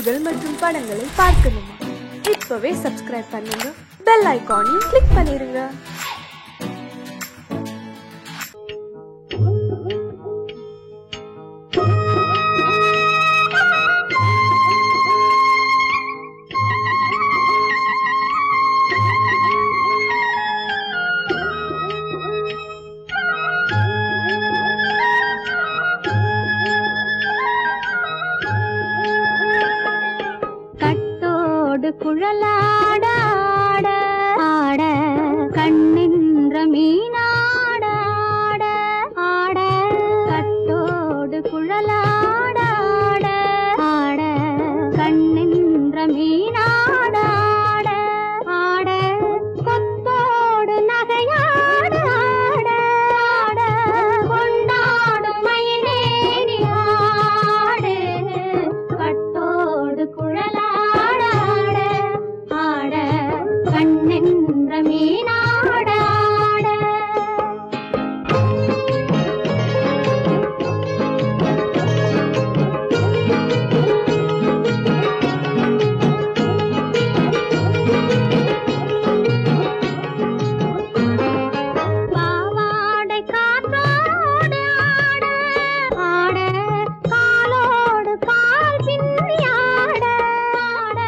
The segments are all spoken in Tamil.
செய்திகள் மற்றும் படங்களை பார்க்கணுமா? இப்பவே சப்ஸ்கிரைப் பண்ணுங்க, பெல் ஐகானையும் கிளிக் பண்ணிருங்க. குழலாட ஆட ஆட கண்ணின்ற மீனாட ஆட ஆட கட்டோடு குழலாட ஆட ஆட கண்ணின்ற மீனாட ஆட ஆட கொத்தோடு நகையாட ஆட ஆட கொண்டாடும் மயிலேறி ஆடு கட்டோடு குழலாட கண்ணென்ற மீனாட பாவாடை காத்தோடு ஆட ஆட காலோடு கால் பின்னி ஆட ஆட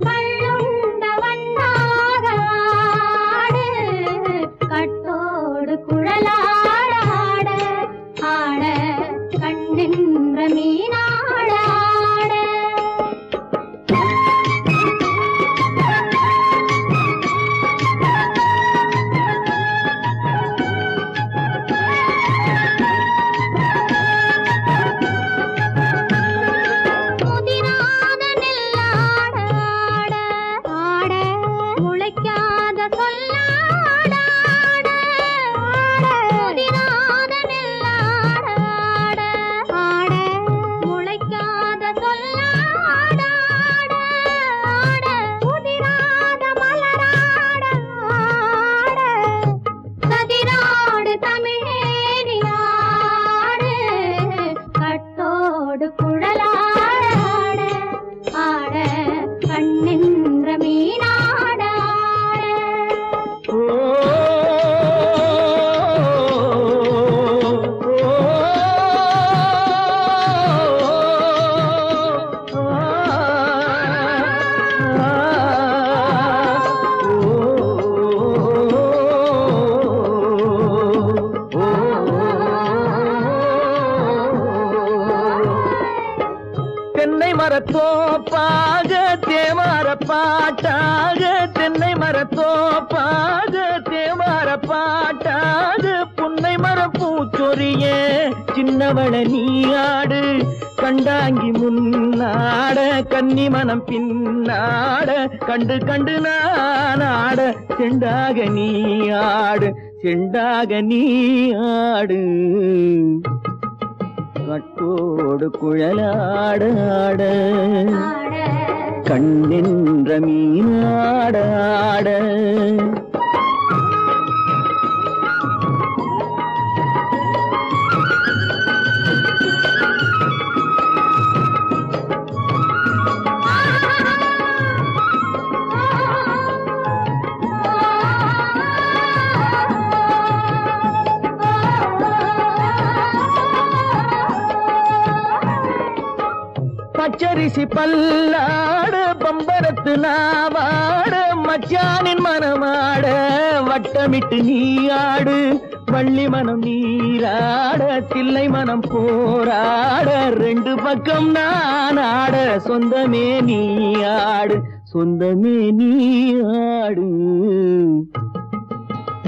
கள்ளுண்ட வண்ணாக ஆடு கட்டோடு குழலாட ஆட ஆட கண்ணென்ற மீனாட ஆட முதிராத நெல்லாட ஆட ஆட முளைக்காத சொல்லாட ஆட ஆட முதிராத நெல்லாட ஆட ஆட முளைக்காத சொல்லாட ஆட ஆட முதிராத மலராட ஆட கதிராடு தமிழேறி ஆடு கட்டோடு குழலாட ஆட கண்ணென்ற மீனாட தென்னை மரத்தோப்பாக தேமார பாட்டாக தென்னை மரத்தோப்பாக தேமார பாட்டாக புன்னை மரம் பூச்சொரிய சின்னவள நீயாடு கண்டாங்கி முன்னாட கன்னி மனம் பின்னாட கண்டு கண்டு நானாட செண்டாக நீயாடு செண்டாக நீயாடு கட்டோடு குழலாட ஆட கண்ணென்ற மீனாட ஆட பச்சரிசி பல்லாட பம்பரத்து நாவாட மச்சானின் மனமாட வட்டமிட்டு நீயாடு வள்ளி மனம் நீராட தில்லை மனம் போராட ரெண்டு பக்கம் நான் ஆட சொந்தமே நீயாடு சொந்தமே நீயாடு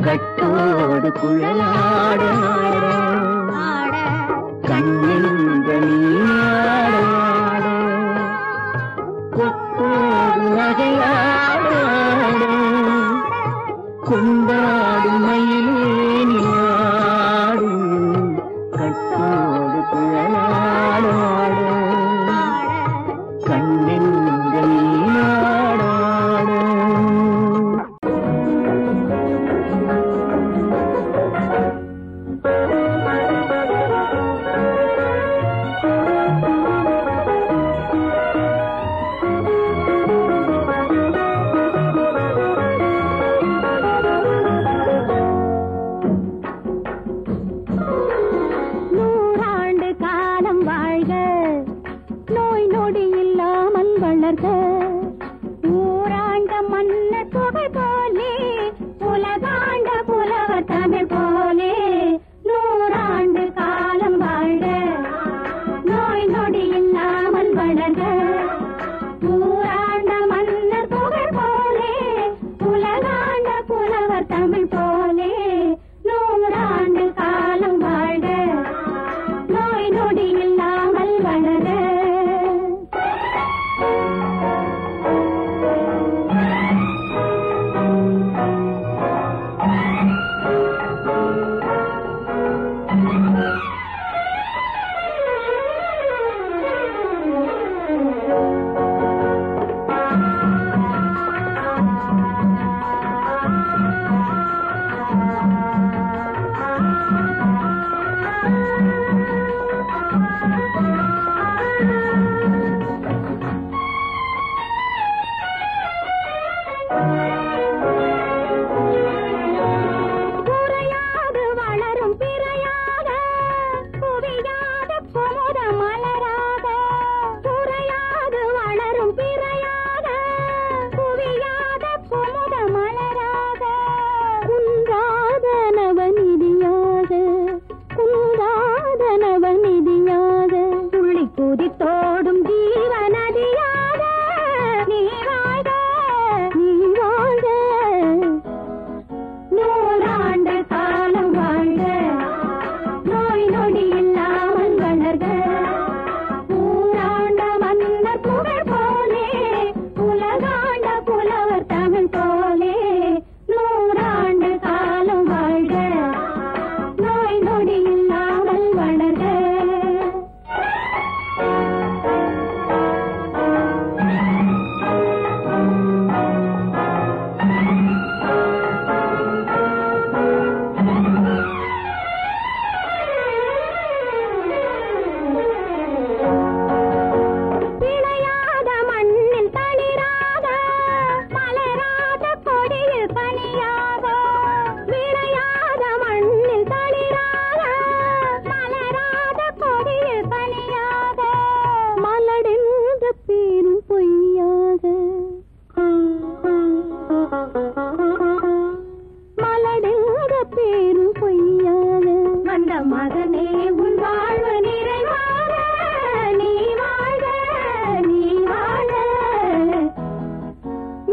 கட்டோடு குழலாட கண்ணென்ற நீயாட கொத்தோடு நகையாட கொண்டாடும் மயிலேனி ஆடு கட்டோடு குழலாட கண்ணென்ற நீயாட வளர்க ஊராண்ட மன்னர் புகழ் போலே உலகாண்ட புலவர் தமிழ் போலே நூறாண்டு காலம் வாழ்க நோய் நொடி இல்லாமல் வளர்க ஊராண்ட மன்னர் புகழ் போலே உலகாண்ட புலவர் தமிழ் போலே நூறாண்டு காலம் வாழ்க நோய் நொடி இல்லாமல் வளர தோடும் ஜீவநதியாக நீ வாழ்க நீ வாழ்க நூறாண்டு காலம் வாழ்க நோய் நொடி இல்லாமல் வளர்க ஊராண்ட மன்னர் புகழ் போலே உலகாண்ட புலவர் தமிழ் போலே நூறாண்டு காலம் வாழ்க நோய் நொடி இல்லாமல் வளர்க மகனே உன் வாழ்வு நிறைவாக நீ வாழ நீ வாழ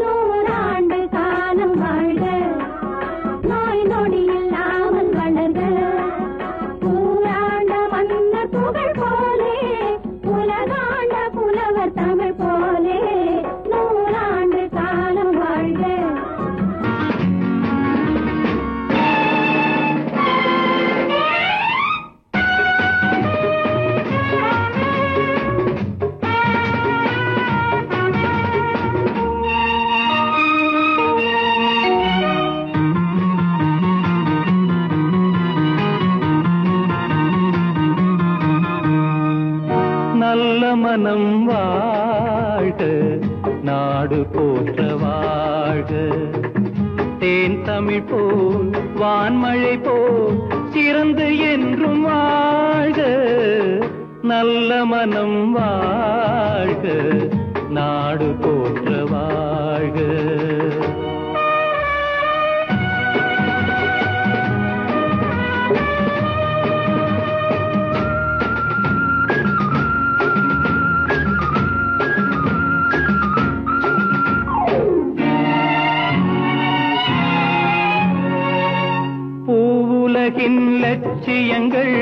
நூறாண்டு காலம் வாழ்க நோய் நொடி இல்லாமல் வளர்க ஊராண்ட மன்னர் புகழ் போலே உலகாண்ட புலவர் தமிழ் போலே நூறாண்டு காலம் வாழ்க நல்ல மனம் வாழ்க நாடு போற்ற வாழ்க தேன் தமிழ் போல் வான்மழை போல் சிறந்து என்றும் வாழ்க நல்ல மனம் வாழ்க நாடு போற்ற வாழ்க உலகின் லட்சியங்கள்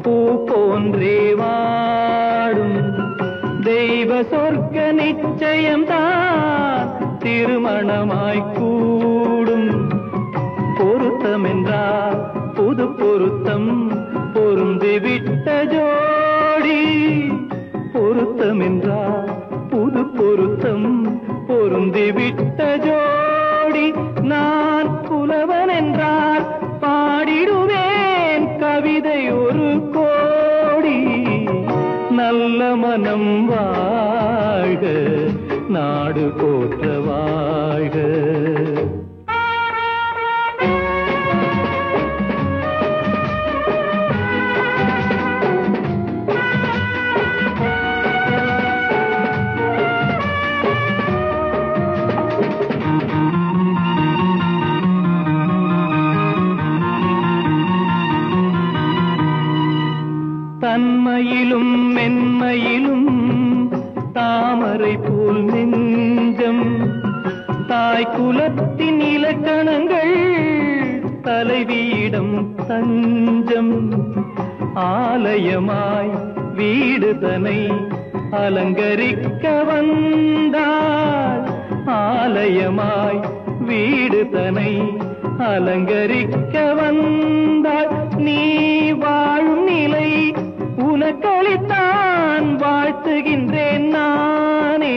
பூ போன்றே வாடும் தெய்வ சொர்க்க நிச்சயம்தான் திருமணமாய் கூடும் பொருத்தமென்றால் புது பொருத்தம் பொருந்திவிட்ட ஜோடி பொருத்தமென்றால் புது பொருத்தம் பொருந்திவிட்ட ஜோடி நான் புலவன் என்றால் பாடிடுவேன் கவிதை ஒரு கோடி நல்ல மனம் வாழ்க நாடு போற்ற வாழ்க தாமரை போல் நெஞ்சம் தாய் குலத்தின் இலக்கணங்கள் தலைவியிடம் தஞ்சம் ஆலயமாய் வீடு தனை அலங்கரிக்க வந்தாள் ஆலயமாய் வீடு தனை அலங்கரிக்க வந்தாள் நீ வாழும் நிலை உனக்களித்தான் வாழ்த்துகின்றேன் நானே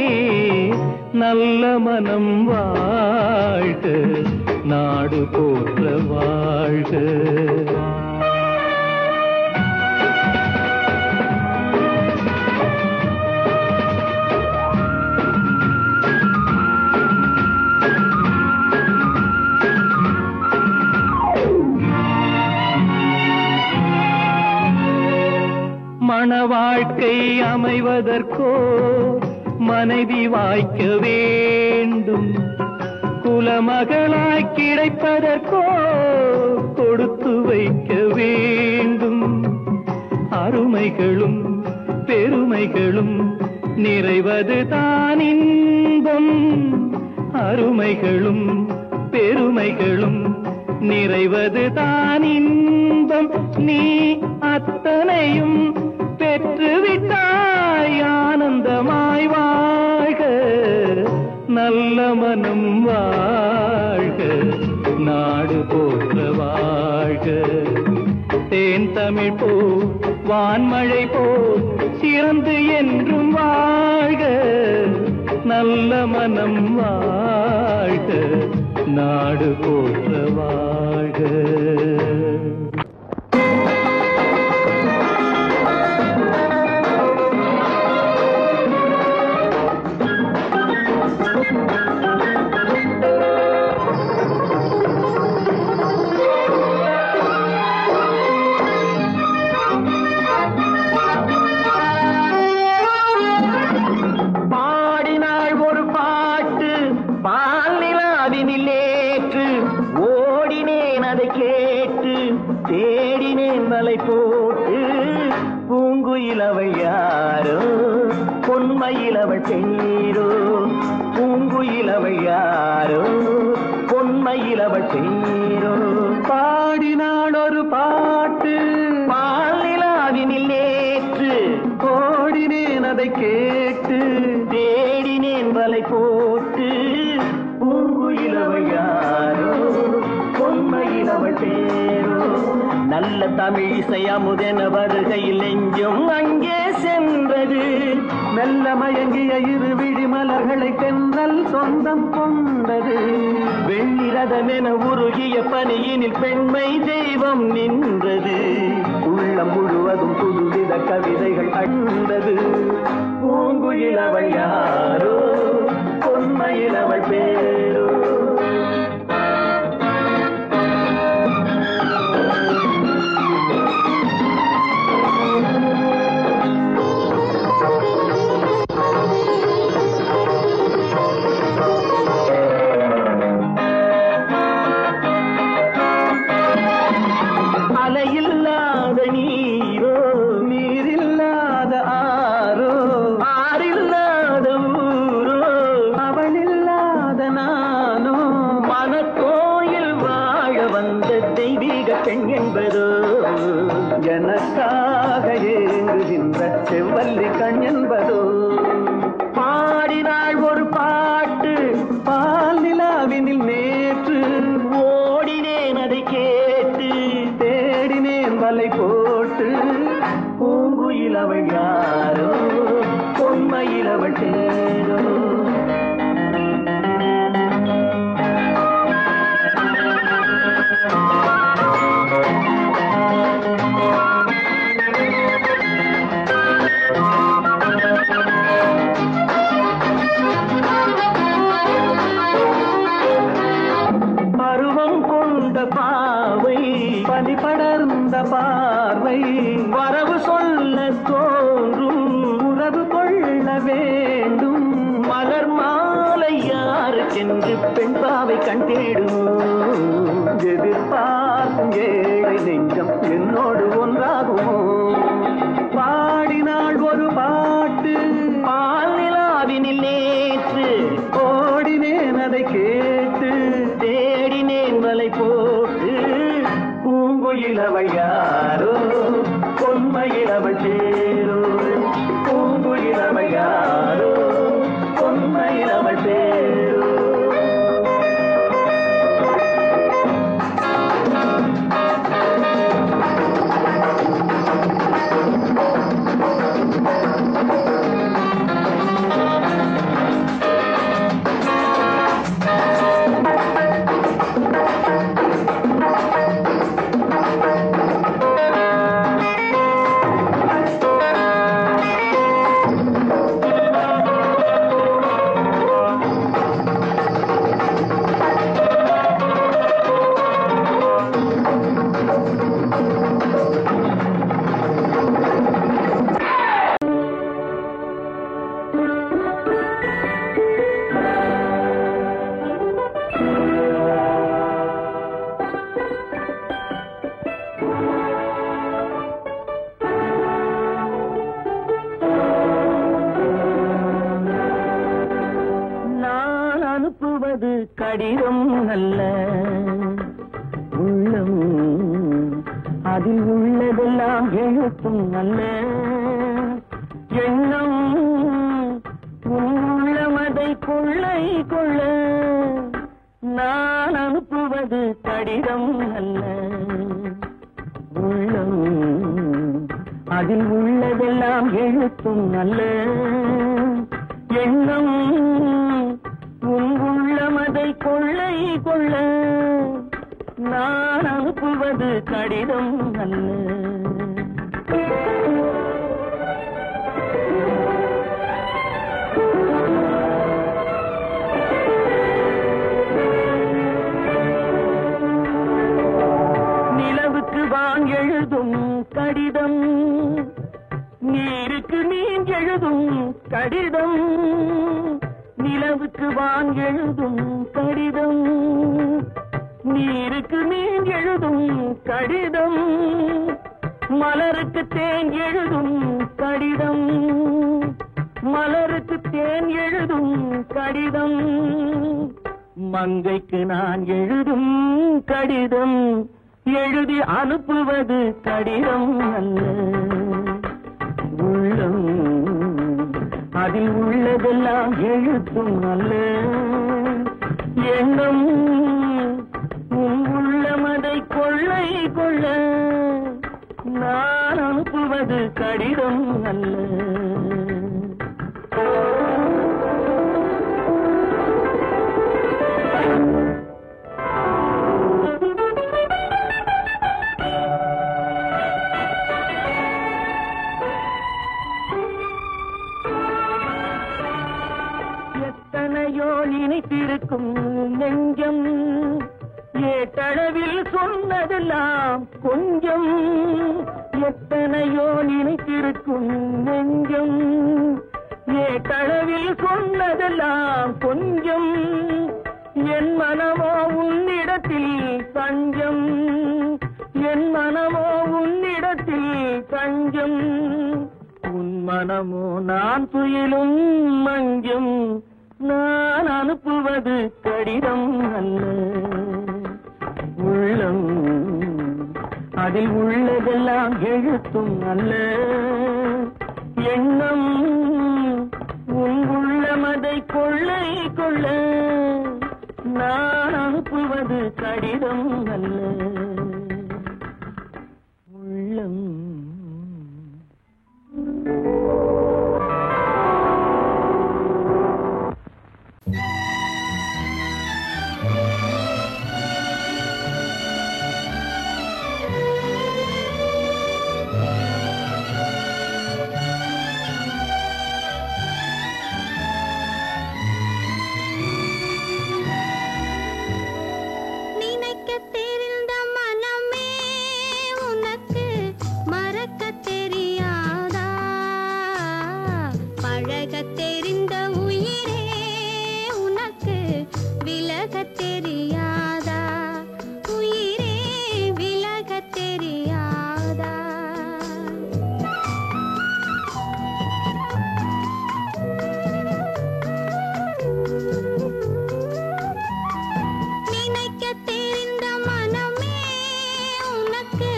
நல்ல மனம் வாழ்க நாடு போற்ற வாழ்க மண வாழ்க்கை அமைவதற்கோ மனைவி வாய்க்க வேண்டும் குலமகளாய் கிடைப்பதற்கோ கொடுத்து வைக்க வேண்டும் அருமைகளும் பெருமைகளும் நிறைவது தான் இன்பம் அருமைகளும் பெருமைகளும் நிறைவது தான் இன்பம் நீ அத்தனையும் பெற்றுவிட்டாய் ஆனந்தமாய் வாழ்க நல்ல மனம் வாழ்க நாடு போற்ற வாழ்க தேன் தமிழ் போ வான்மழை போ சிறந்து என்றும் வாழ்க நல்ல மனம் வாழ்க நாடு போற்ற வாழ்க தேடினேன் மலை போட்டு பூங்குயிலவள் யாரோ பொன்மையிலவள் தேரோ பூங்குயிலவள் யாரோ பொன்மையிலவள் தேரோ பாடினாள் ஒரு பாட்டு பாலிலாவினில் நேற்று ஓடினேன் அதை கேட்டு தேடினேன் மலை போட்டு பூங்குயிலவள் யாரோ பொன்மையிலவள் தேரோ நல்ல தமிழ் இசை அமுதென வருகையில் நெஞ்சும் அங்கே சென்றது மெல்ல மயங்கிய இரு விழி மலர்களை தென்றல் சொந்தம் கொண்டது வெள்ளிரதமென உருகிய பனியினில் பெண்மை தெய்வம் நின்றது உள்ளம் முழுவதும் புதுவித கவிதைகள் அண்டது பூங்குயிலவள் யாரோ பொன்மையிலவள் பேரோ அலையில்லாத நீரோ நீரில்லாத ஆரோ ஆறில்லாத ஊரோ அவளில்லாத நானோ மனக்கோயில் வாழ வந்த தெய்வீக பெண் என்பதோ எனக்காக ஏங்குகின்ற செவ்வல்லி கண் என்பதோ பாடினாள் ஒரு பாட்டு பால் நிலாவினில் நேற்று ஓடினேன் அதை கேட்டு தேடினேன் வலை போட்டு பூங்குயிலவள் யாரோ பொன்மையிலவள் தேரோ பருவம் கொண்ட பாவை பனி படர்ந்த பார்வை வரவு சொல்ல தோன்றும் உறவு கொள்ள வேண்டும் மலர் மாலை யாருக்கென்று பெண் பாவை கண் தேடும் எதிர்பார்க்கும் ஏழை நெஞ்சம் என்னோடு ஒன்றாகுமோ பாடினாள் ஒரு பாட்டு பால் நிலாவினில் பூங்குயிலவள் யாரோ பொன்மையிலவள் சேரோ பூங்குயிலவள் யாரோ பொன்மையிலவள் சேரோ கடிதம் அல்ல உள்ளம் அதில் உள்ளதெல்லாம் எழுத்தும் அல்ல எண்ணம் உள்ளமதை கொள்ளை கொள்ள நான் அனுப்புவது கடிதம் அல்ல உள்ளம் அதில் உள்ளதெல்லாம் எழுத்தும் அல்ல எண்ணம் உள்ளமதை கொள்ளை கொள்ள நான் அனுப்புவது கடிதம் அல்ல நிலவுக்கு வான் எழுதும் கடிதம் நீருக்கு நீர் எழுதும் கடிதம் நிலவுக்கு வான் எழுதும் கடிதம் நீருக்கு நீர் எழுதும் கடிதம் மலருக்கு தேன் எழுதும் கடிதம் மலருக்கு தேன் எழுதும் கடிதம் மங்கைக்கு நான் எழுதும் கடிதம் எழுதி அனுப்புவது கடிதம் அல்ல உள்ளம் அதில் உள்ளதெல்லாம் எழுத்தும் அல்ல எண்ணம் உள்ளமதை கொள்ளை கொள்ள நான் அனுப்புவது கடிதம் அல்ல நினைத்திருக்கும் நெஞ்சம் ஏட்டளவில் சொன்னதெல்லாம் கொஞ்சம் எத்தனையோ நினைத்திருக்கும் நெஞ்சம் ஏட்டளவில் சொன்னதெல்லாம் கொஞ்சம் என் மனமோ உன்னிடத்தில் தஞ்சம் என் மனமோ உன்னிடத்தில் தஞ்சம் உன் மனமோ நான் துயிலும் மஞ்சம் நான் அனுப்புவது கடிதம் அல்ல உள்ளம் அதில் உள்ளதெல்லாம் எழுத்தும் அல்ல எண்ணம் உள்ளமதை கொள்ளை கொள்ள நான் அனுப்புவது கடிதம் அல்ல உள்ளம் தெரிந்த மனமே உனக்கு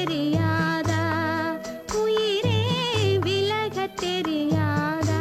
தெரியாதா உயிரே விலக தெரியாதா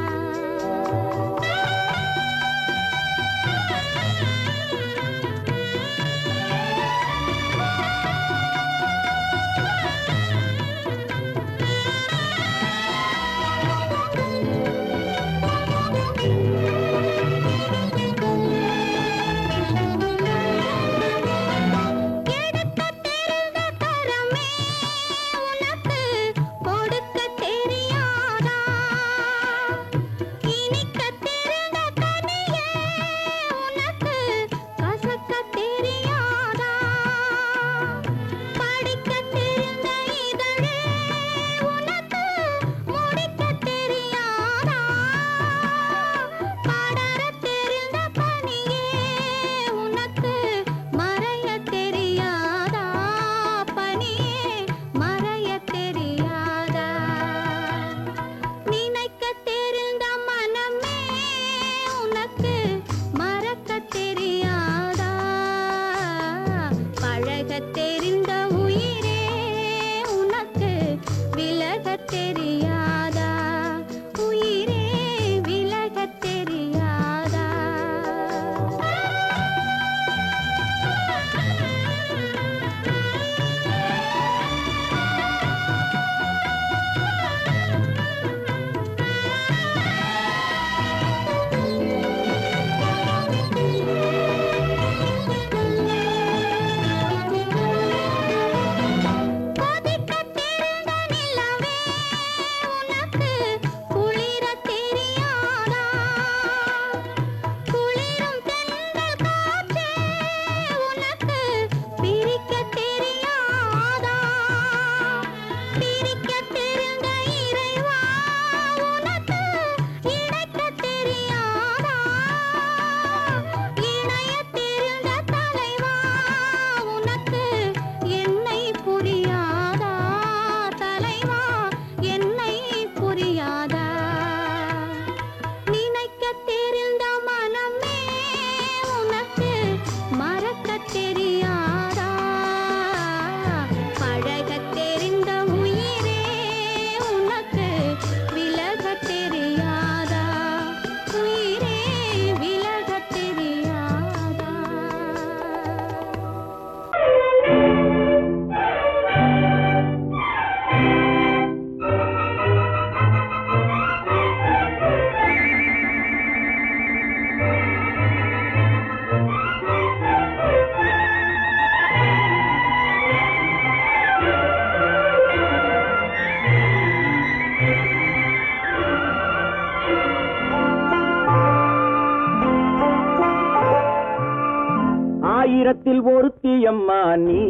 ஆயிரத்தில் ஒருத்தியம்மா நீ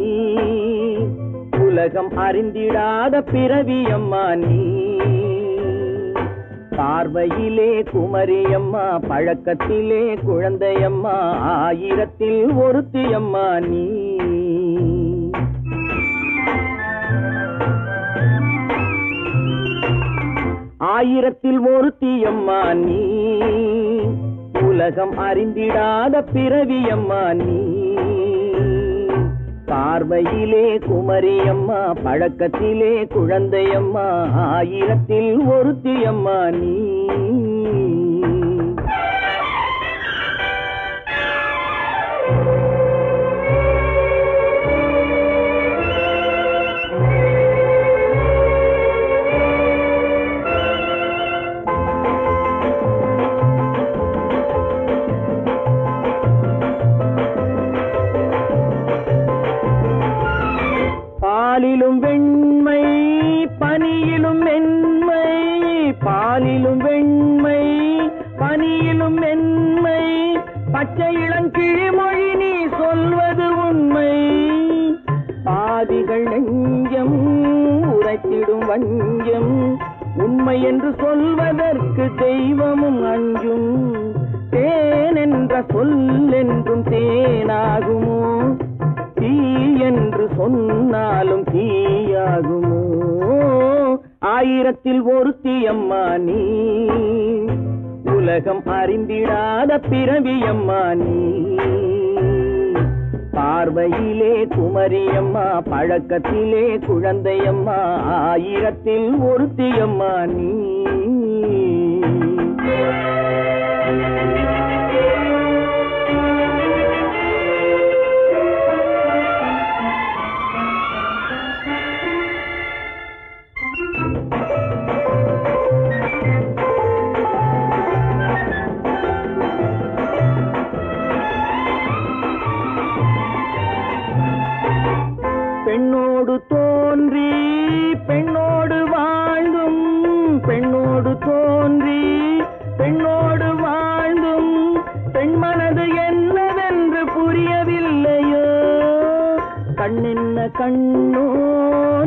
உலகம் அறிந்திடாத பிறவியம்மா நீ பார்வையிலே குமரியம்மா பழக்கத்திலே குழந்தையம்மா ஆயிரத்தில் ஒருத்தியம்மா நீ ஆயிரத்தில் ஒருத்தியம்மா நீ உலகம் அறிந்திடாத பிறவியம்மா நீ பார்வையிலே குமரியம்மா பழக்கத்திலே குழந்தையம்மா ஆயிரத்தில் ஒருத்தியம்மா நீ பாலிலும் வெண்மை பனியிலும் மென்மை பாலிலும் வெண்மை பனியிலும் மென்மை பச்சை இளங்கிழிமொழி நீ சொல்வது உண்மை பாதிகள் நெஞ்சம் உரைத்திடும் வஞ்சம் உண்மை என்று சொல்வதற்கு தெய்வமும் அஞ்சும் தேன் என்ற சொல் என்றும் தேனாகுமோ தீ என்று சொன்னாலும் தீயாகுமோ ஆயிரத்தில் ஒருத்தியம்மா நீ உலகம் அறிந்திடாத பிறவியம்மா நீ பார்வையிலே குமரியம்மா, பழக்கத்திலே குழந்தையம்மா, ஆயிரத்தில் ஒருத்தியம்மா நீ. பெண்ணோடு தோன்றி பெண்ணோடு வாழ்ந்தும், பெண்ணோடு தோன்றி பெண்ணோடு வாழ்ந்தும், பெண்மனது என்னவென்று புரியவில்லையோ. கண்ணென்ன கண்ணோ,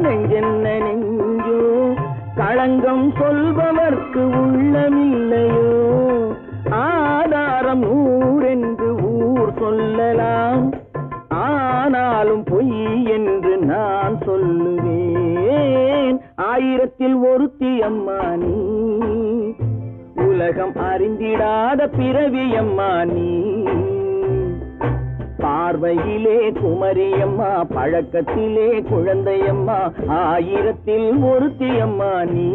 நெஞ்சென்ன நெஞ்சோ, களங்கம் சொல்பவர்க்கு உள்ளமில்லையோ. ஆதாரம் ஊரென்று ஊர் சொல்லலாம், ஆனாலும் பொய் என்று நான் சொல்லுவேன். ஆயிரத்தில் ஒருத்தி அம்மா நீ, உலகம் அறிந்திடாத பிறவி அம்மா நீ. பார்வையிலே குமரியம்மா, பழக்கத்திலே குழந்தையம்மா, ஆயிரத்தில் ஒருத்தி அம்மா நீ.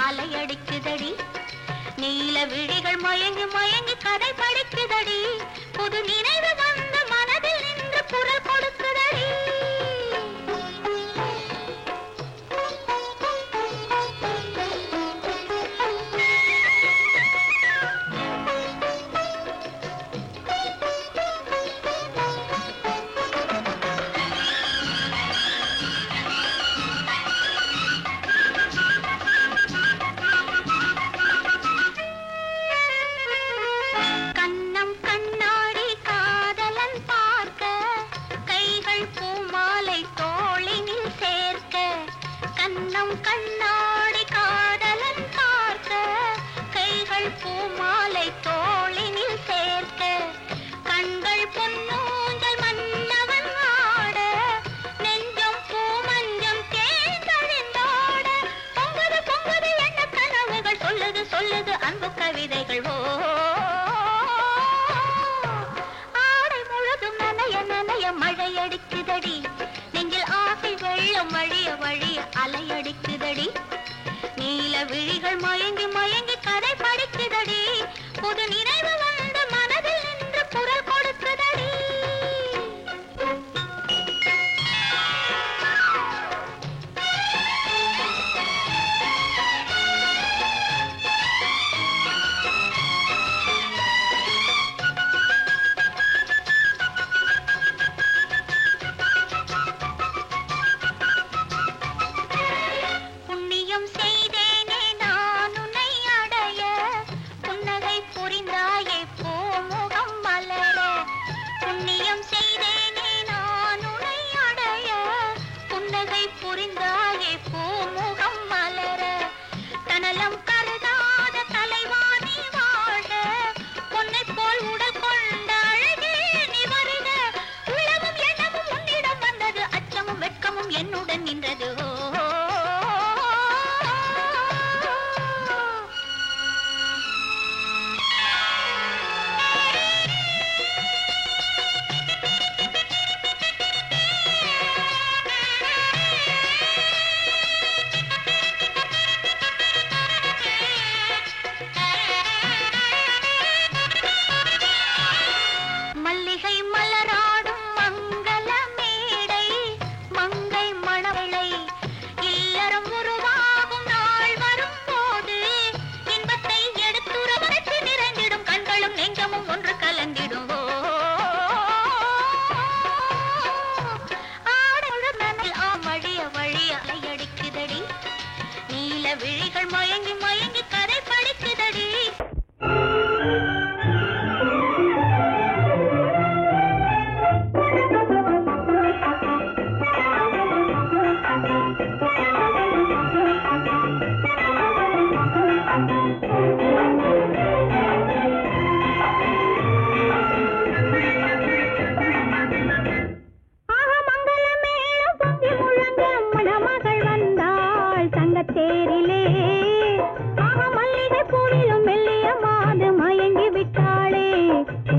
அலையடிக்குதடி, நீல விழிகள் மயங்கி மயங்கி கதை படிக்குதடி, புது நினைவு வந்த மனதில் நின்று குரல் கொடுக்குதடி.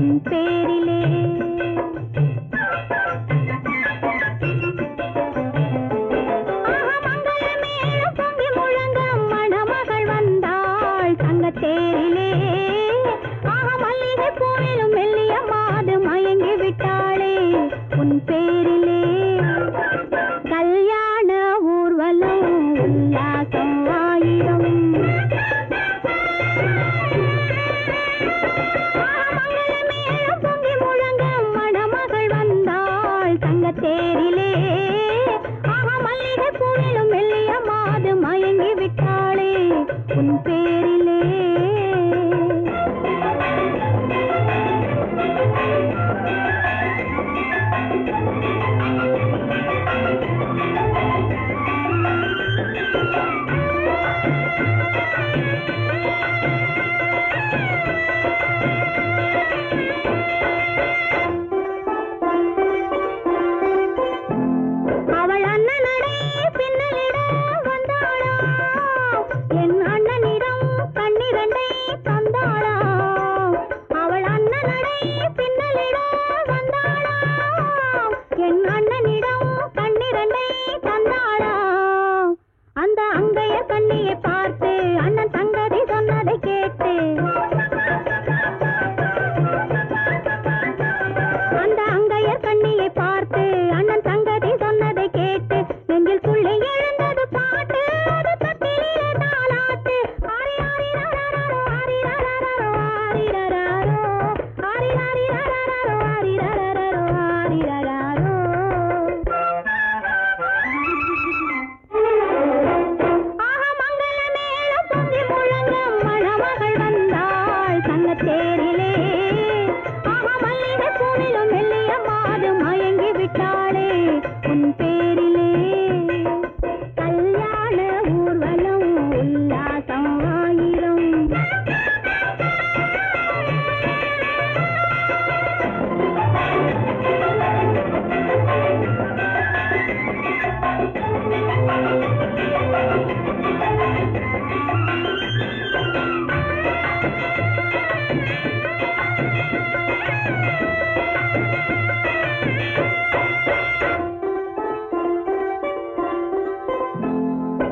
உன் பேரிலே. மங்களமேளம் பொங்கி முழங்க மணமகள் வந்தாள் தங்கத்தேரிலே. மல்லிகை பூவிலும் மெல்லிய மாது மயங்கி விட்டாளே உன் பேரிலே. கல்யாண ஊர்வலம் உல்லாசம் ஆயிரம். மங்களமேளம் பொங்கி முழங்க மணமகள் வந்தாள் தங்கத்தேரிலே. மல்லிகை பூவிலும் மெல்லிய மாது மயங்கி விட்டாளே உன் பேரிலே. அவள் அண்ணனடை பின்னலிட வந்தாளா, என் அண்ணனிடம் கண்ணிரண்டை தந்தாளா. அவள் அண்ணனடை பின்னலிட வந்தாளா, என் அண்ணனிடம் கண்ணிரண்டை தந்தாளா. அந்த அங்கைய கண்ணியை பார்த்து அண்ணன் தங்கதி சொன்னதை கேட்டு, அந்த அங்கையர் கண்ணியை பார்த்து அண்ணன் தங்கதி சொன்னதை கேட்டு நெஞ்சில் துள்ளி எழுந்தது பாட்டு. அது தட்டிலே தாலாட்டு. ஆரி ஆரி ரரரரோ, ஆரி ரரரரோ, ஆரி ரரரோ, ஆரி ஆரி ரரரரோ, ஆரி ரரரரோ, ஆரி ரரரோ. மங்களமேளம் பொங்கி முழங்க மணமகள் வந்தாள் தங்கத்தேரிலே. மல்லிகை பூவிலும் மெல்லிய மாது மயங்கி விட்டாளே உன் பேரிலே. கல்யாண ஊர்வலம் உல்லாசம் ஆயிரம்.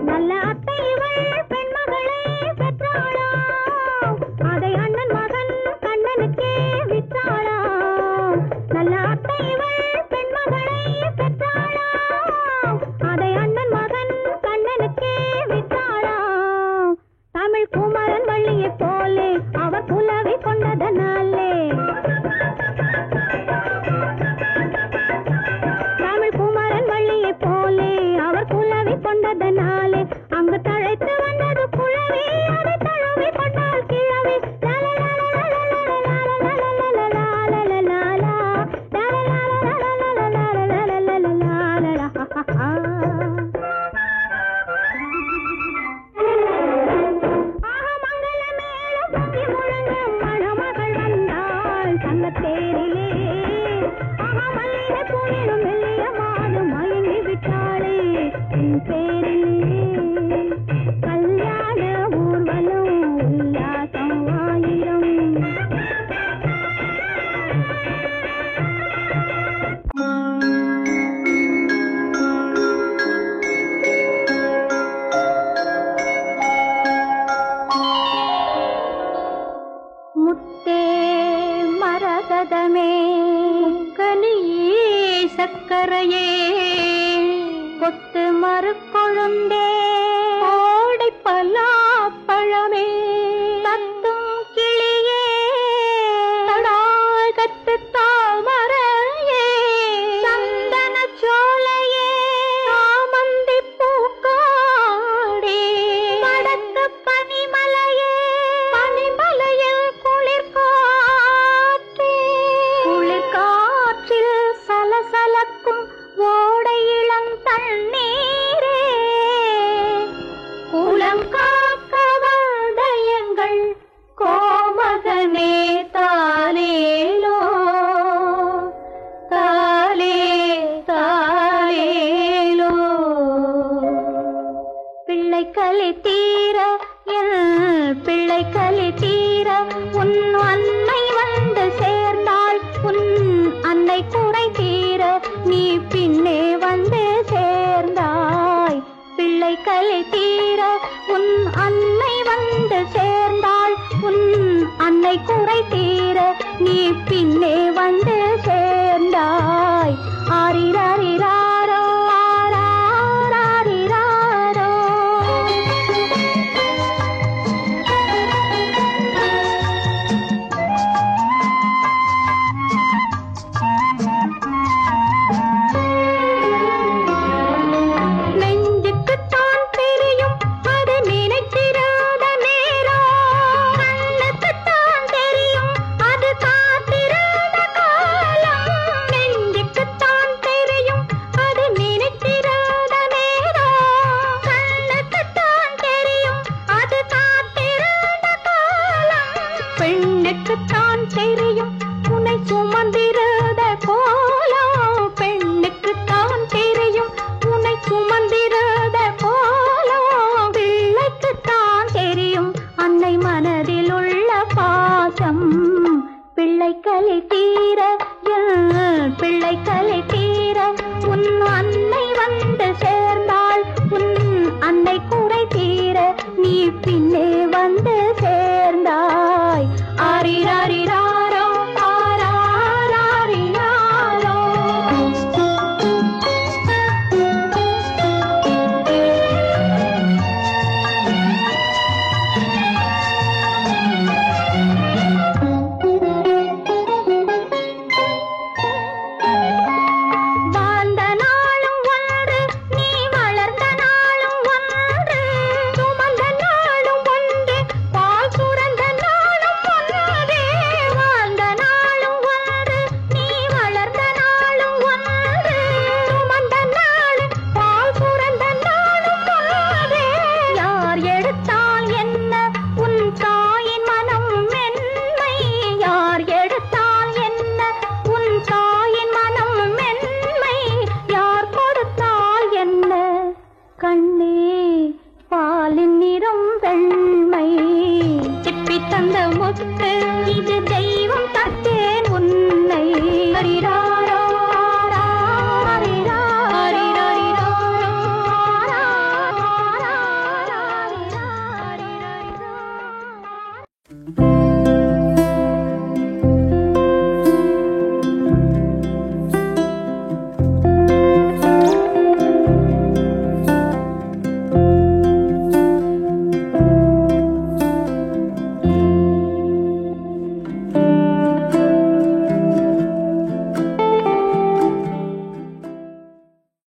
நல்ல அத்தை இவள் பெண்மகளை பெற்றாளா, அதை அண்ணன் மகன் கண்ணனுக்கே விற்றாளா. நல்ல அத்தை இவள் பெண்மகளை பெற்றாளா, அதை அண்ணன் மகன் கண்ணனுக்கே விற்றாளா. தமிழ் குமரன் வள்ளியை போலே அவர் புலவி கொண்டதனாலே, தமிழ் குமரன் வள்ளியை போலே அவர் புலவி கொண்டதனாலே அங்கு தழைத்து வந்தது குழவி. அதை தழுவி கொண்டால் கிழவி. மங்களமேளம் பொங்கி முழங்க மணமகள் வந்தாள் தங்கத்தேரிலே. மல்லிகை பூவிலும் மெல்லிய மாது மயங்கி விட்டாளே உன் பேரிலே. கல்யாண ஊர்வலம் உல்லாசம் ஆயிரம். முத்தே மரகதமே கனியே சக்கரையே கொத்து மறுக்கொழுந்தே கோடை பலாப்பழமே தத்தும் கிளியே தடாகத்து தாமரையே சந்தன சோலையே சாமந்தி பூக்காடே வடக்கு பனிமலையே பனிமலையில் குளிர்காற்றே குளிர்காற்றில் சலசலக்கும் ஓடை இளம் தண்ணீரே கலை தீர உன் அன்னை வந்து சேர்ந்தாள். உன் அன்னை குறை தீர நீ பின்னே வந்து சேர்ந்தாய். ஆரிராரிராரோ ஆராரிராரோ. நெஞ்சுக்குத்தான் தெரியும் அது நினைத்திராத நேரம். கண்ணுக்குத்தான் தெரியும் அது காத்திராத காலம். நெஞ்சுக்குத்தான் தெரியும் அது நினைத்திராத நேரம். கண்ணுக்குத்தான் தெரியும் அது காத்திராத காலம். பெண்ணுக்குத்தான் தெரியும் உன்னை சுமந்திராத கோலம். பெண்ணுக்குத்தான் தெரியும் உன்னை சுமந்திராத கோலம். பிள்ளைக்குத்தான் தெரியும் அன்னை மனதில் உள்ள பாசம். பிள்ளைக்கலை தீர பிள்ளைக்கலை தீர உன் அன்னை வந்து சேர்ந்தாள். உன் அன்னை குறை தீர நீ பின்னே வந்து சேர்ந்தாய். ஆரிராரிராரோ ஆராரிராரோ. வாழ்ந்த நாளும் ஒன்று நீ வளர்ந்த நாளும் ஒன்று. சுமந்த நாளும் ஒன்று பால் சுரந்த நாளும் ஒன்று. வாழ்ந்த நாளும் ஒன்று நீ வளர்ந்த நாளும் ஒன்று. சுமந்த நாளும் பால் சுரந்த நாளும் ஒன்று. யார் எடுத்தால் என்ன உன் தாயின் மனம் மென்மை. யார் எடுத்தால் என்ன உன் தாயின் மனம் மென்மை. யார் கொடுத்தால் என்ன கண்ணே பாலின் நிறம் வெண்மை. சிப்பி தந்த முத்து இது தெய்வம் தத்தேன் உன்னை. ஹரிரா